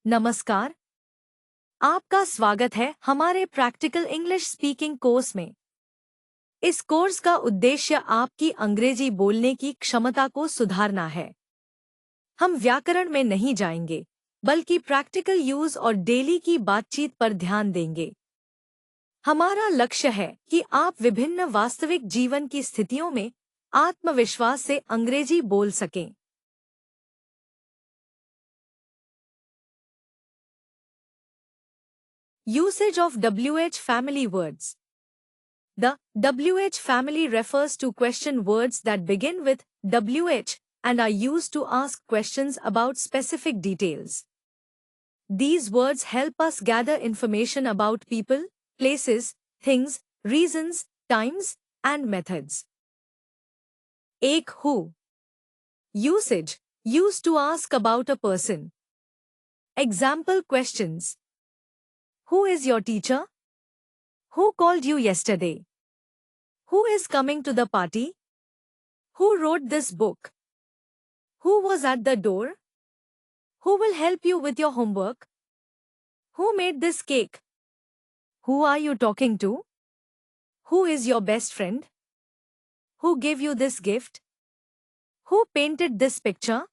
नमस्कार। आपका स्वागत है हमारे प्रैक्टिकल इंग्लिश स्पीकिंग कोर्स में। इस कोर्स का उद्देश्य आपकी अंग्रेजी बोलने की क्षमता को सुधारना है। हम व्याकरण में नहीं जाएंगे, बल्कि प्रैक्टिकल यूज और डेली की बातचीत पर ध्यान देंगे। हमारा लक्ष्य है कि आप विभिन्न वास्तविक जीवन की स्थितियों में आत्मविश्वास से अंग्रेजी बोल सकें। Usage of WH family words. The WH family refers to question words that begin with WH and are used to ask questions about specific details. These words help us gather information about people, places, things, reasons, times, and methods. Ek who. Usage. Used to ask about a person. Example questions. Who is your teacher? Who called you yesterday? Who is coming to the party? Who wrote this book? Who was at the door? Who will help you with your homework? Who made this cake? Who are you talking to? Who is your best friend? Who gave you this gift? Who painted this picture?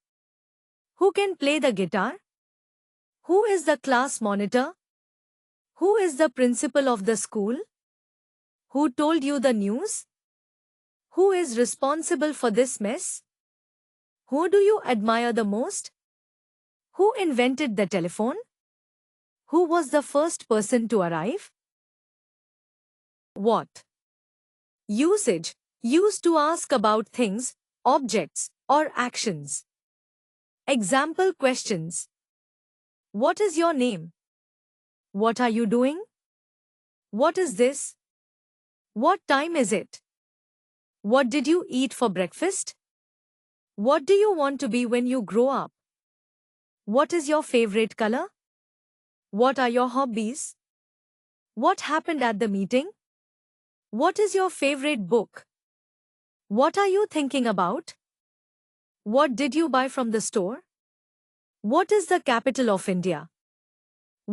Who can play the guitar? Who is the class monitor? Who is the principal of the school? Who told you the news? Who is responsible for this mess? Who do you admire the most? Who invented the telephone? Who was the first person to arrive? What? Usage. Used to ask about things, objects, or actions. Example questions. What is your name? What are you doing? What is this? What time is it? What did you eat for breakfast? What do you want to be when you grow up? What is your favorite color? What are your hobbies? What happened at the meeting? What is your favorite book? What are you thinking about? What did you buy from the store? What is the capital of India?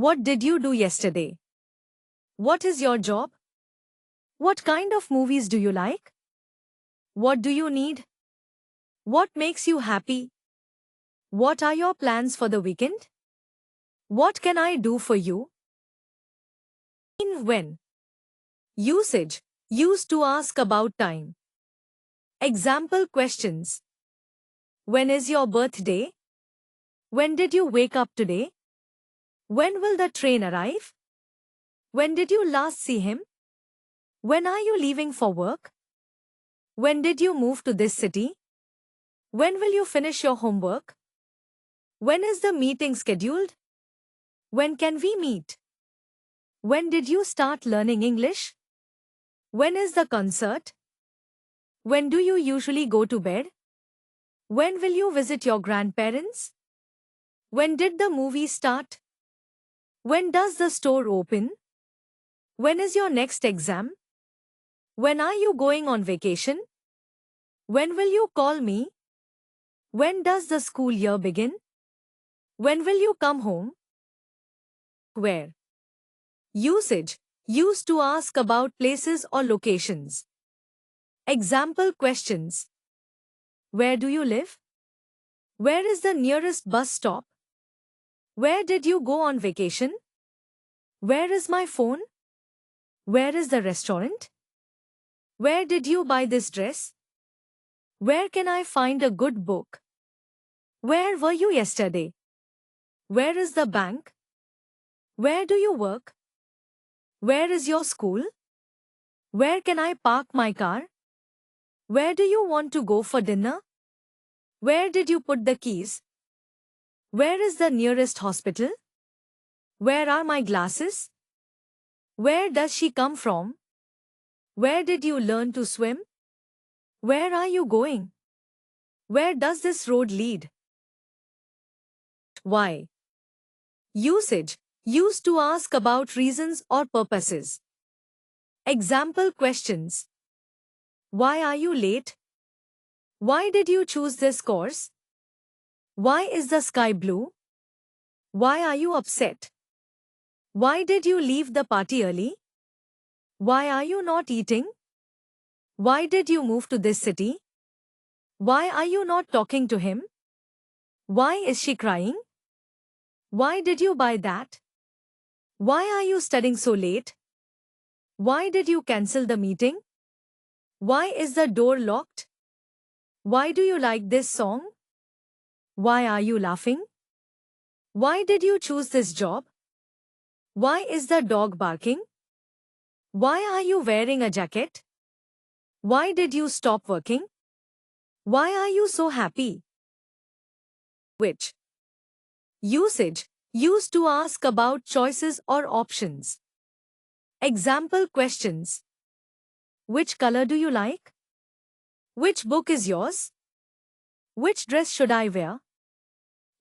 What did you do yesterday? What is your job? What kind of movies do you like? What do you need? What makes you happy? What are your plans for the weekend? What can I do for you? When. Usage. Used to ask about time. Example questions. When is your birthday? When did you wake up today? When will the train arrive? When did you last see him? When are you leaving for work? When did you move to this city? When will you finish your homework? When is the meeting scheduled? When can we meet? When did you start learning English? When is the concert? When do you usually go to bed? When will you visit your grandparents? When did the movie start? When does the store open? When is your next exam? When are you going on vacation? When will you call me? When does the school year begin? When will you come home? Where? Usage. Used to ask about places or locations. Example questions. Where do you live? Where is the nearest bus stop? Where did you go on vacation? Where is my phone? Where is the restaurant? Where did you buy this dress? Where can I find a good book? Where were you yesterday? Where is the bank? Where do you work? Where is your school? Where can I park my car? Where do you want to go for dinner? Where did you put the keys? Where is the nearest hospital? Where are my glasses? Where does she come from? Where did you learn to swim? Where are you going? Where does this road lead? Why? Usage. Used to ask about reasons or purposes. Example questions. Why are you late? Why did you choose this course? Why is the sky blue? Why are you upset? Why did you leave the party early? Why are you not eating? Why did you move to this city? Why are you not talking to him? Why is she crying? Why did you buy that? Why are you studying so late? Why did you cancel the meeting? Why is the door locked? Why do you like this song? Why are you laughing? Why did you choose this job? Why is the dog barking? Why are you wearing a jacket? Why did you stop working? Why are you so happy? Which? Usage. Used to ask about choices or options. Example questions. Which color do you like? Which book is yours? Which dress should I wear?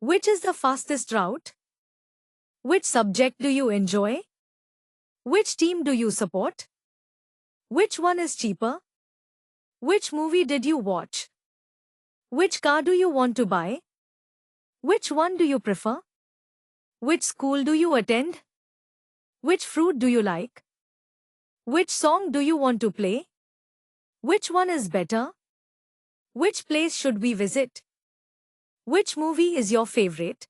Which is the fastest route? Which subject do you enjoy? Which team do you support? Which one is cheaper? Which movie did you watch? Which car do you want to buy? Which one do you prefer? Which school do you attend? Which fruit do you like? Which song do you want to play? Which one is better? Which place should we visit? Which movie is your favorite?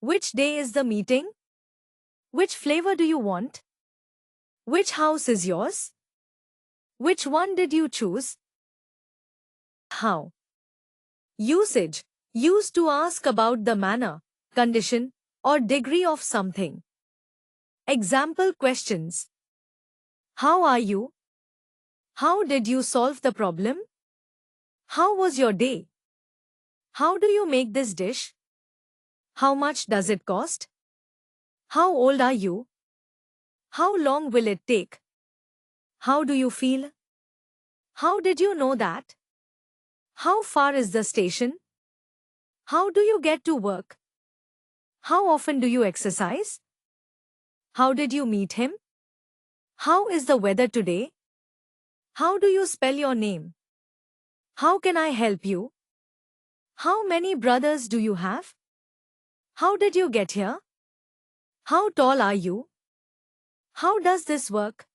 Which day is the meeting? Which flavor do you want? Which house is yours? Which one did you choose? How? Usage. Used to ask about the manner, condition, or degree of something. Example questions. How are you? How did you solve the problem? How was your day? How do you make this dish? How much does it cost? How old are you? How long will it take? How do you feel? How did you know that? How far is the station? How do you get to work? How often do you exercise? How did you meet him? How is the weather today? How do you spell your name? How can I help you? How many brothers do you have? How did you get here? How tall are you? How does this work?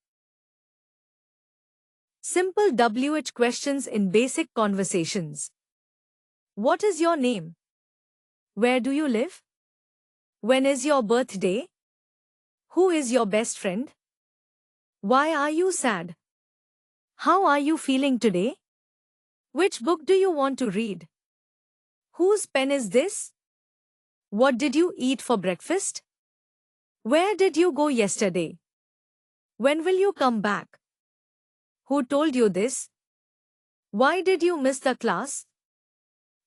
Simple WH questions in basic conversations. What is your name? Where do you live? When is your birthday? Who is your best friend? Why are you sad? How are you feeling today? Which book do you want to read? Whose pen is this? What did you eat for breakfast? Where did you go yesterday? When will you come back? Who told you this? Why did you miss the class?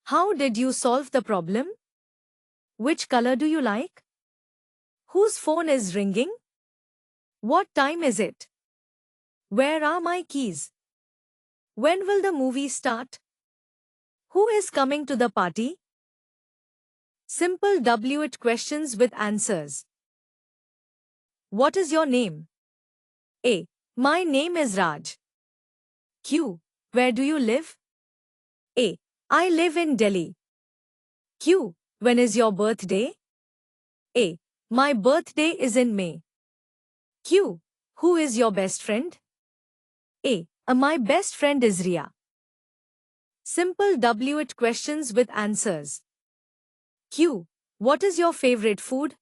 How did you solve the problem? Which color do you like? Whose phone is ringing? What time is it? Where are my keys? When will the movie start? Who is coming to the party? Simple WH questions with answers. What is your name? A. My name is Raj. Q. Where do you live? A. I live in Delhi. Q. When is your birthday? A. My birthday is in May. Q. Who is your best friend? A. My best friend is Ria. Simple WH questions with answers. Q. What is your favorite food?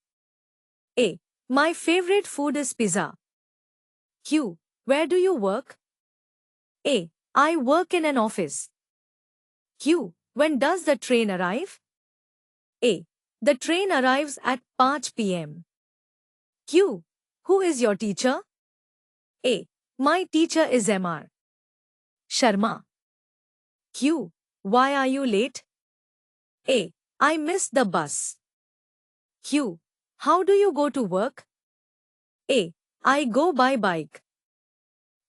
A. My favorite food is pizza. Q. Where do you work? A. I work in an office. Q. When does the train arrive? A. The train arrives at 5 p.m. Q. Who is your teacher? A. My teacher is Mr. Sharma. Q. Why are you late? A. I missed the bus. Q. How do you go to work? A. I go by bike.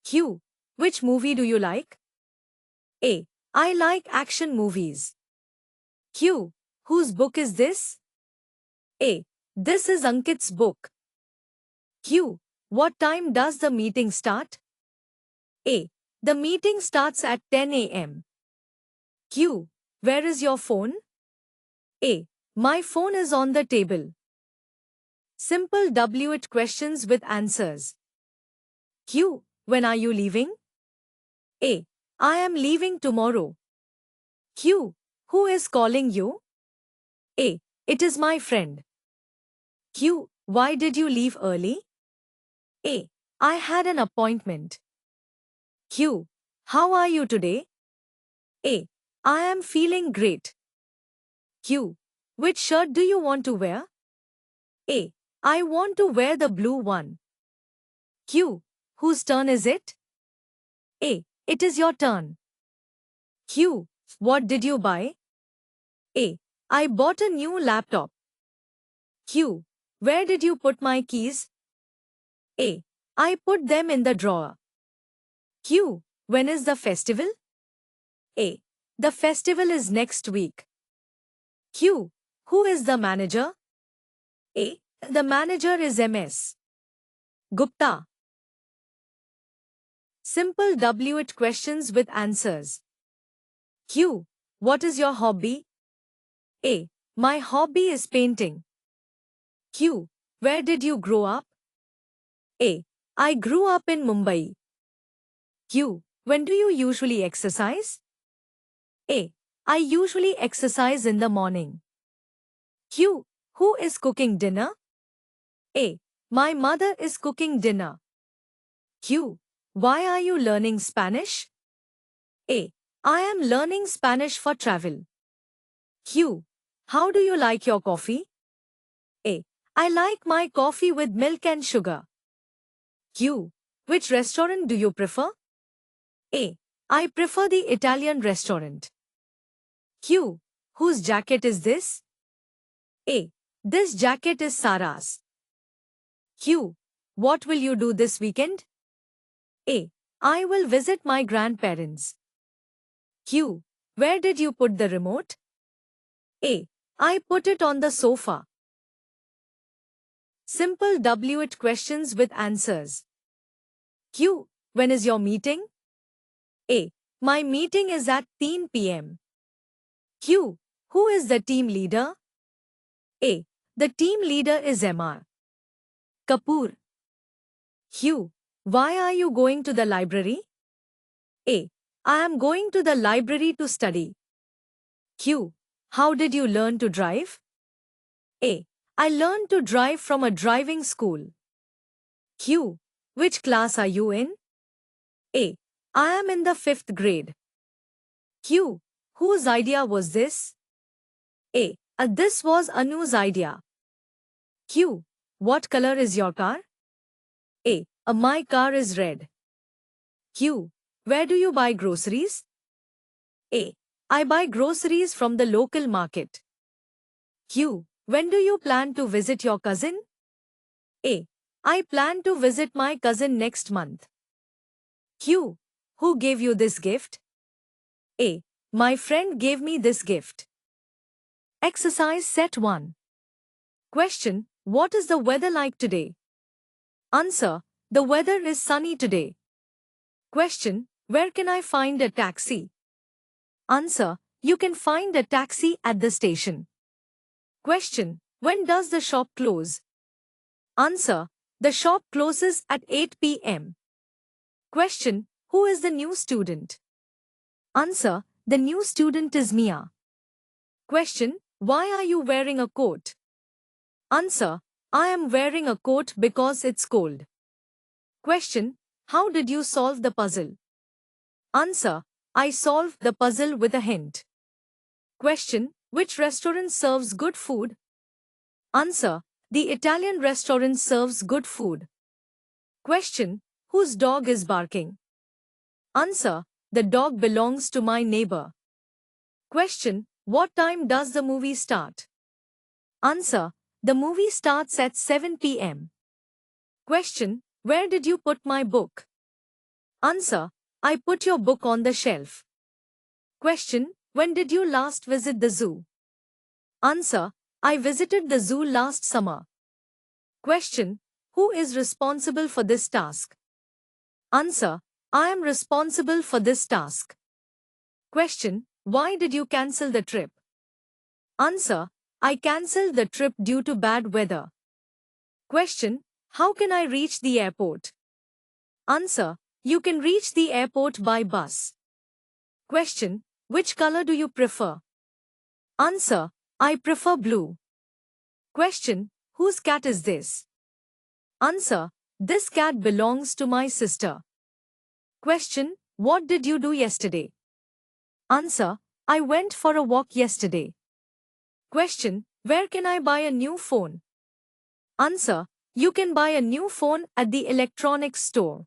Q. Which movie do you like? A. I like action movies. Q. Whose book is this? A. This is Ankit's book. Q. What time does the meeting start? A. The meeting starts at 10 a.m. Q. Where is your phone? A. My phone is on the table. Simple W8 questions with answers. Q. When are you leaving? A. I am leaving tomorrow. Q. Who is calling you? A. It is my friend. Q. Why did you leave early? A. I had an appointment. Q. How are you today? A. I am feeling great. Q. Which shirt do you want to wear? A. I want to wear the blue one. Q. Whose turn is it? A. It is your turn. Q. What did you buy? A. I bought a new laptop. Q. Where did you put my keys? A. I put them in the drawer. Q. When is the festival? A. The festival is next week. Q. Who is the manager? A. The manager is MS Gupta. Simple W8 questions with answers. Q. What is your hobby? A. My hobby is painting. Q. Where did you grow up? A. I grew up in Mumbai. Q. When do you usually exercise? A. I usually exercise in the morning. Q. Who is cooking dinner? A. My mother is cooking dinner. Q. Why are you learning Spanish? A. I am learning Spanish for travel. Q. How do you like your coffee? A. I like my coffee with milk and sugar. Q. Which restaurant do you prefer? A. I prefer the Italian restaurant. Q. Whose jacket is this? A. This jacket is Sarah's. Q. What will you do this weekend? A. I will visit my grandparents. Q. Where did you put the remote? A. I put it on the sofa. Simple W8 questions with answers. Q. When is your meeting? A. My meeting is at 3 p.m. Q. Who is the team leader? A. The team leader is MR Kapoor. Q. Why are you going to the library? A. I am going to the library to study. Q. How did you learn to drive? A. I learned to drive from a driving school. Q. Which class are you in? A. I am in the 5th grade. Q. Whose idea was this? A. This was Anu's idea. Q. What color is your car? A. My car is red. Q. Where do you buy groceries? A. I buy groceries from the local market. Q. When do you plan to visit your cousin? A. I plan to visit my cousin next month. Q. Who gave you this gift? A. My friend gave me this gift. Exercise set 1. Question. What is the weather like today? Answer. The weather is sunny today. Question. Where can I find a taxi? Answer. You can find a taxi at the station. Question. When does the shop close? Answer. The shop closes at 8 p.m. Question. Who is the new student? Answer. The new student is Mia. Question. Why are you wearing a coat? Answer. I am wearing a coat because it's cold. Question. How did you solve the puzzle? Answer. I solved the puzzle with a hint. Question. Which restaurant serves good food? Answer. The Italian restaurant serves good food. Question. Whose dog is barking? Answer. The dog belongs to my neighbor. Question. What time does the movie start? Answer. The movie starts at 7 p.m. Question. Where did you put my book? Answer. I put your book on the shelf. Question. When did you last visit the zoo? Answer. I visited the zoo last summer. Question. Who is responsible for this task? Answer. I am responsible for this task. Question. Why did you cancel the trip? Answer. I cancelled the trip due to bad weather. Question, how can I reach the airport? Answer, you can reach the airport by bus. Question, which color do you prefer? Answer, I prefer blue. Question, whose cat is this? Answer, this cat belongs to my sister. Question, what did you do yesterday? Answer, I went for a walk yesterday. Question, where can I buy a new phone? Answer, you can buy a new phone at the electronics store.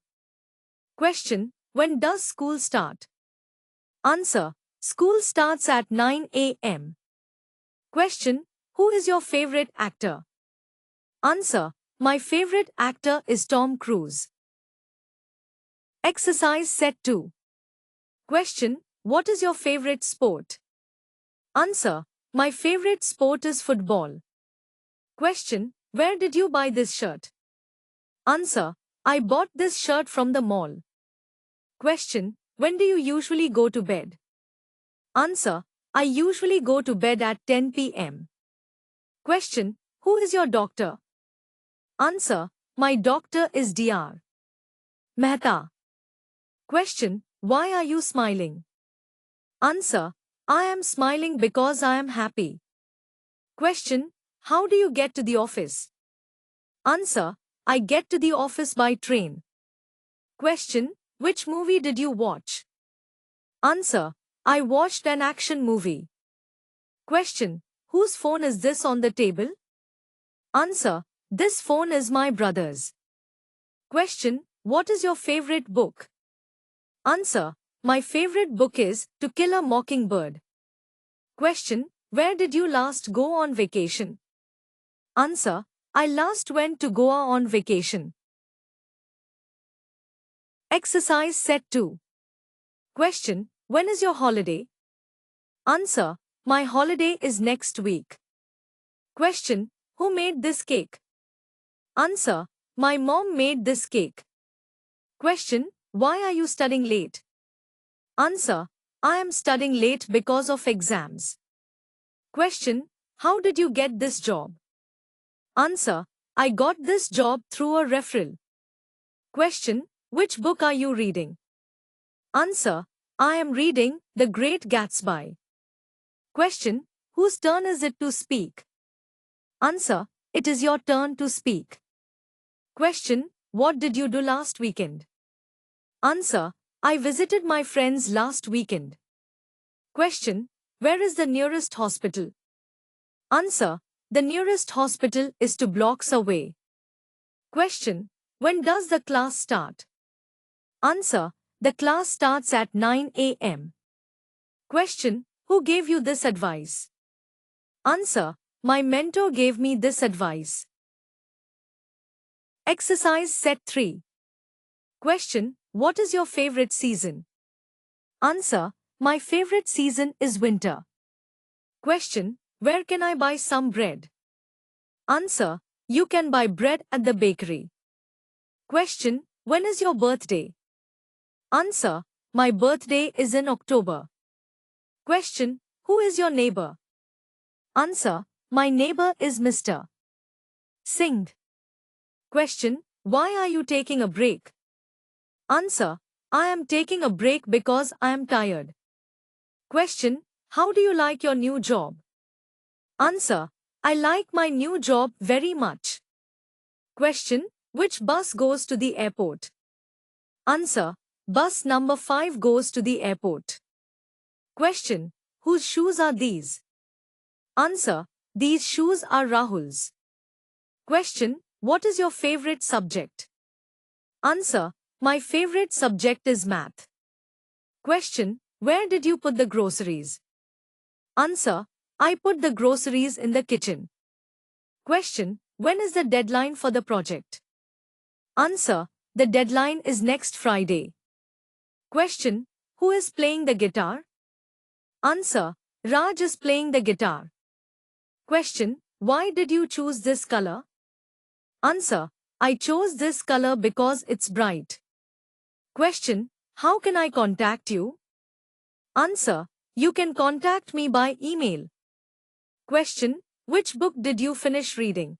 Question, when does school start? Answer, school starts at 9 a.m. Question, who is your favorite actor? Answer, my favorite actor is Tom Cruise. Exercise set 2. Question, what is your favorite sport? Answer, my favorite sport is football. Question, where did you buy this shirt? Answer, I bought this shirt from the mall. Question, when do you usually go to bed? Answer, I usually go to bed at 10 p.m. Question, who is your doctor? Answer, my doctor is Dr. Mehta. Question, why are you smiling? Answer, I am smiling because I am happy. Question, how do you get to the office? Answer, I get to the office by train. Question, which movie did you watch? Answer, I watched an action movie. Question, whose phone is this on the table? Answer, this phone is my brother's. Question, what is your favorite book? Answer, my favorite book is To Kill a Mockingbird. Question, where did you last go on vacation? Answer, I last went to Goa on vacation. Exercise set 2. Question, when is your holiday? Answer, my holiday is next week. Question, who made this cake? Answer, my mom made this cake. Question, why are you studying late? Answer, I am studying late because of exams. Question, how did you get this job? Answer, I got this job through a referral. Question, which book are you reading? Answer, I am reading The Great Gatsby. Question, whose turn is it to speak? Answer, it is your turn to speak. Question, what did you do last weekend? Answer, I visited my friends last weekend. Question, where is the nearest hospital? Answer, the nearest hospital is 2 blocks away. Question, when does the class start? Answer, the class starts at 9 a.m. Question, who gave you this advice? Answer, my mentor gave me this advice. Exercise set 3. Question, what is your favorite season? Answer, my favorite season is winter. Question, where can I buy some bread? Answer, you can buy bread at the bakery. Question, when is your birthday? Answer, my birthday is in October. Question, who is your neighbor? Answer, my neighbor is Mr. Singh. Question, why are you taking a break? Answer, I am taking a break because I am tired. Question, how do you like your new job? Answer, I like my new job very much. Question, which bus goes to the airport? Answer, bus number 5 goes to the airport. Question, whose shoes are these? Answer, these shoes are Rahul's. Question, what is your favorite subject? Answer, my favorite subject is math. Question, where did you put the groceries? Answer, I put the groceries in the kitchen. Question, when is the deadline for the project? Answer, the deadline is next Friday. Question, who is playing the guitar? Answer, Raj is playing the guitar. Question, why did you choose this color? Answer, I chose this color because it's bright. Question, how can I contact you? Answer, you can contact me by email. Question, which book did you finish reading?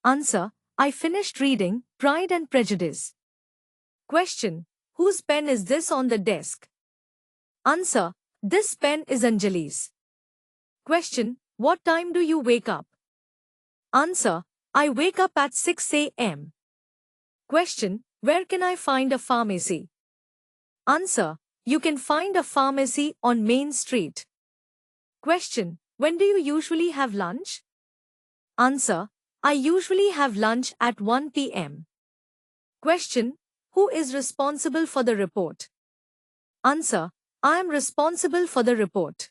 Answer, I finished reading Pride and Prejudice. Question. Whose pen is this on the desk? Answer. This pen is Anjali's. Question. What time do you wake up? Answer. I wake up at 6 a.m. Question. Where can I find a pharmacy? Answer. You can find a pharmacy on Main Street. Question. When do you usually have lunch? Answer. I usually have lunch at 1 p.m. Question. Who is responsible for the report? Answer. I am responsible for the report.